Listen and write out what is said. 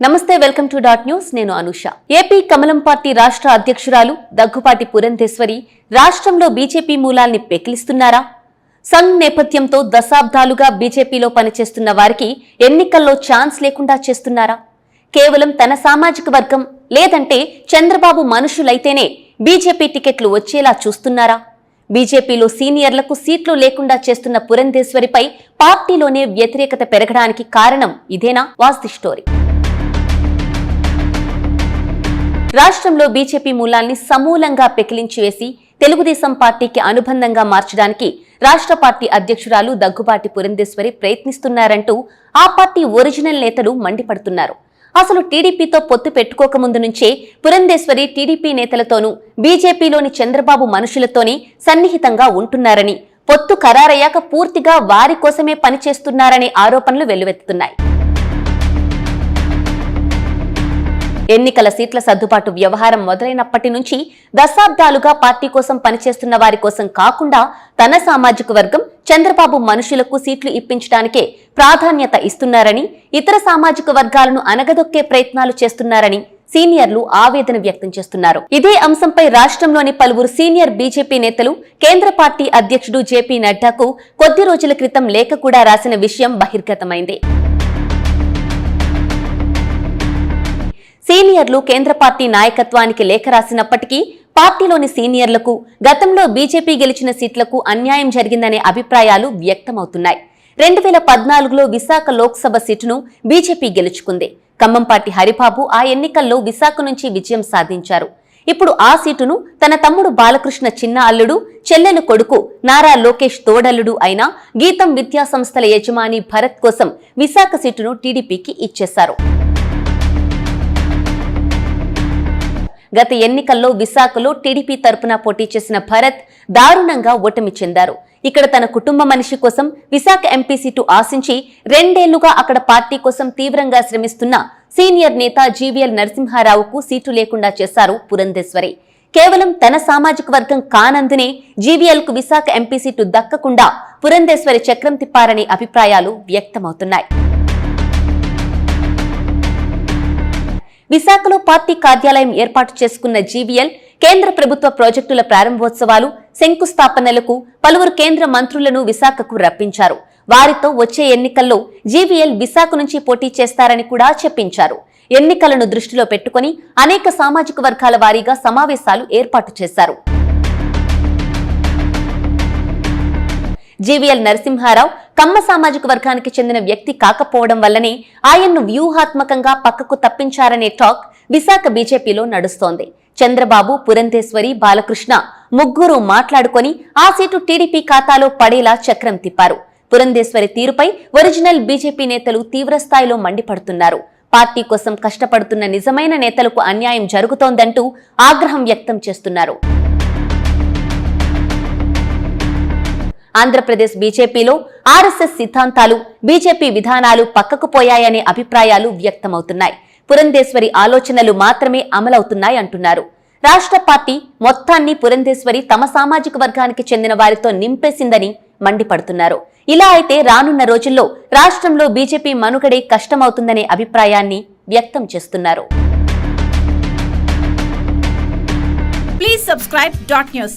నమస్తే, welcome to dot news. నేను Anusha. AP కమలం పార్టీ రాష్ట్ర అధ్యక్షురాలు దగ్గుపాటి పురంధేశ్వరి రాష్ట్రంలో బీజేపీ మూలాల్ని పెకిలిస్తున్నారా? సంఘ్ నేపథ్యంతో దశాబ్దాలుగా బీజేపీలో పనిచేస్తున్న వారికి ఎన్నికల్లో ఛాన్స్ లేకుండా చేస్తున్నారా? కేవలం తన సామాజిక వర్గం లేదంటే చంద్రబాబు మనుషులైతేనే బీజేపీ టికెట్లు వచ్చేలా చూస్తున్నారా? బీజేపీలో సీనియర్లకు సీట్లు లేకుండా చేస్తున్న పురంధేశ్వరిపై పార్టీలోనే వ్యతిరేకత పెరగడానికి కారణం ఇదేనా? Watch the story. రాష్ట్రంలో బీజేపీ మూలాల్ని సమూలంగా పెకిలించి వేసి తెలుగుదేశం పార్టీకి అనుబంధంగా మార్చడానికి రాష్ట్ర పార్టీ అధ్యక్షురాలు దగ్గుబాటి పురంధేశ్వరి ప్రయత్నిస్తున్నారంటూ ఆ పార్టీ ఒరిజినల్ నేతలు మండిపడుతున్నారు. అసలు టీడీపీతో పొత్తు పెట్టుకోకముందు నుంచే పురంధేశ్వరి టీడీపీ నేతలతోనూ బీజేపీలోని చంద్రబాబు మనుషులతోనే సన్నిహితంగా ఉంటున్నారని, పొత్తు ఖరారయ్యాక పూర్తిగా వారి కోసమే పనిచేస్తున్నారనే ఆరోపణలు వెల్లువెత్తుతున్నాయి. ఎన్నికల సీట్ల సర్దుబాటు వ్యవహారం మొదలైనప్పటి నుంచి దశాబ్దాలుగా పార్టీ కోసం పనిచేస్తున్న వారి కోసం కాకుండా తన సామాజిక వర్గం చంద్రబాబు మనుషులకు సీట్లు ఇప్పించడానికే ప్రాధాన్యత ఇస్తున్నారని, ఇతర సామాజిక వర్గాలను అనగదొక్కే ప్రయత్నాలు చేస్తున్నారని సీనియర్లు ఆవేదన వ్యక్తం చేస్తున్నారు. ఇదే అంశంపై రాష్ట్రంలోని పలువురు సీనియర్ బీజేపీ నేతలు కేంద్ర పార్టీ అధ్యక్షుడు జేపీ నడ్డాకు కొద్ది రోజుల క్రితం లేఖ కూడా రాసిన విషయం బహిర్గతమైంది. సీనియర్లు కేంద్ర పార్టీ నాయకత్వానికి లేఖ రాసినప్పటికీ పార్టీలోని సీనియర్లకు గతంలో బీజేపీ గెలిచిన సీట్లకు అన్యాయం జరిగిందనే అభిప్రాయాలు వ్యక్తమవుతున్నాయి. 2014లో విశాఖ లోక్సభ సీటును బీజేపీ గెలుచుకుంది. ఖమ్మంపాటి హరిబాబు ఆ ఎన్నికల్లో విశాఖ నుంచి విజయం సాధించారు. ఇప్పుడు ఆ సీటును తన తమ్ముడు బాలకృష్ణ చిన్న అల్లుడు, చెల్లెలు కొడుకు నారా లోకేష్ తోడల్లుడు అయిన గీతం విద్యా సంస్థల యజమాని భరత్ కోసం విశాఖ సీటును టీడీపీకి ఇచ్చేశారు. గత ఎన్నికల్లో విశాఖలో టీడీపీ తరపున పోటీ చేసిన భరత్ దారుణంగా ఓటమి చెందారు. ఇక్కడ తన కుటుంబ మనిషి కోసం విశాఖ ఎంపీ సీటు ఆశించి 2 ఏళ్లుగా అక్కడ పార్టీ కోసం తీవ్రంగా శ్రమిస్తున్న సీనియర్ నేత జీవీఎల్ నరసింహారావుకు సీటు లేకుండా చేశారు పురంధేశ్వరి. కేవలం తన సామాజిక వర్గం కానందునే జీవీఎల్ కు విశాఖ ఎంపీ సీటు దక్కకుండా పురంధేశ్వరి చక్రం తిప్పారనే అభిప్రాయాలు వ్యక్తమవుతున్నాయి. విశాఖలో పార్టీ కార్యాలయం ఏర్పాటు చేసుకున్న జీవీఎల్ కేంద్ర ప్రభుత్వ ప్రాజెక్టుల ప్రారంభోత్సవాలు, శంకుస్థాపనలకు పలువురు కేంద్ర మంత్రులను విశాఖకు రప్పించారు. వారితో వచ్చే ఎన్నికల్లో జీవీఎల్ విశాఖ నుంచి పోటీ చేస్తారని కూడా చెప్పించారు. ఎన్నికలను దృష్టిలో పెట్టుకుని అనేక సామాజిక వర్గాల వారీగా సమావేశాలు ఏర్పాటు చేశారు. జీవీఎల్ నరసింహారావు కమ్మ సామాజిక వర్గానికి చెందిన వ్యక్తి కాకపోవడం వల్లనే ఆయన్ను వ్యూహాత్మకంగా పక్కకు తప్పించారనే టాక్ విశాఖ బీజేపీలో నడుస్తోంది. చంద్రబాబు, పురంధేశ్వరి, బాలకృష్ణ ముగ్గురు మాట్లాడుకొని ఆ సీటు టీడీపీ ఖాతాలో పడేలా చక్రం తిప్పారు. పురంధేశ్వరి తీరుపై ఒరిజినల్ బీజేపీ నేతలు తీవ్రస్థాయిలో మండిపడుతున్నారు. పార్టీ కోసం కష్టపడుతున్న నిజమైన నేతలకు అన్యాయం జరుగుతోందంటూ ఆగ్రహం వ్యక్తం చేస్తున్నారు. ఆంధ్రప్రదేశ్ బీజేపీలో ఆర్ఎస్ఎస్ సిద్ధాంతాలు, బీజేపీ విధానాలు పక్కకు పోయాయనే అభిప్రాయాలు వ్యక్తమవుతున్నాయి. పురంధేశ్వరి ఆలోచనలు మాత్రమే అమలవుతున్నాయి అంటున్నారు. రాష్ట్ర పార్టీ మొత్తాన్ని పురంధేశ్వరి తమ సామాజిక వర్గానికి చెందిన వారితో నింపేసిందని మండిపడుతున్నారు. ఇలా అయితే రానున్న రోజుల్లో రాష్ట్రంలో బీజేపీ మనుగడే కష్టమవుతుందనే అభిప్రాయాన్ని వ్యక్తం చేస్తున్నారు. Please subscribe .news.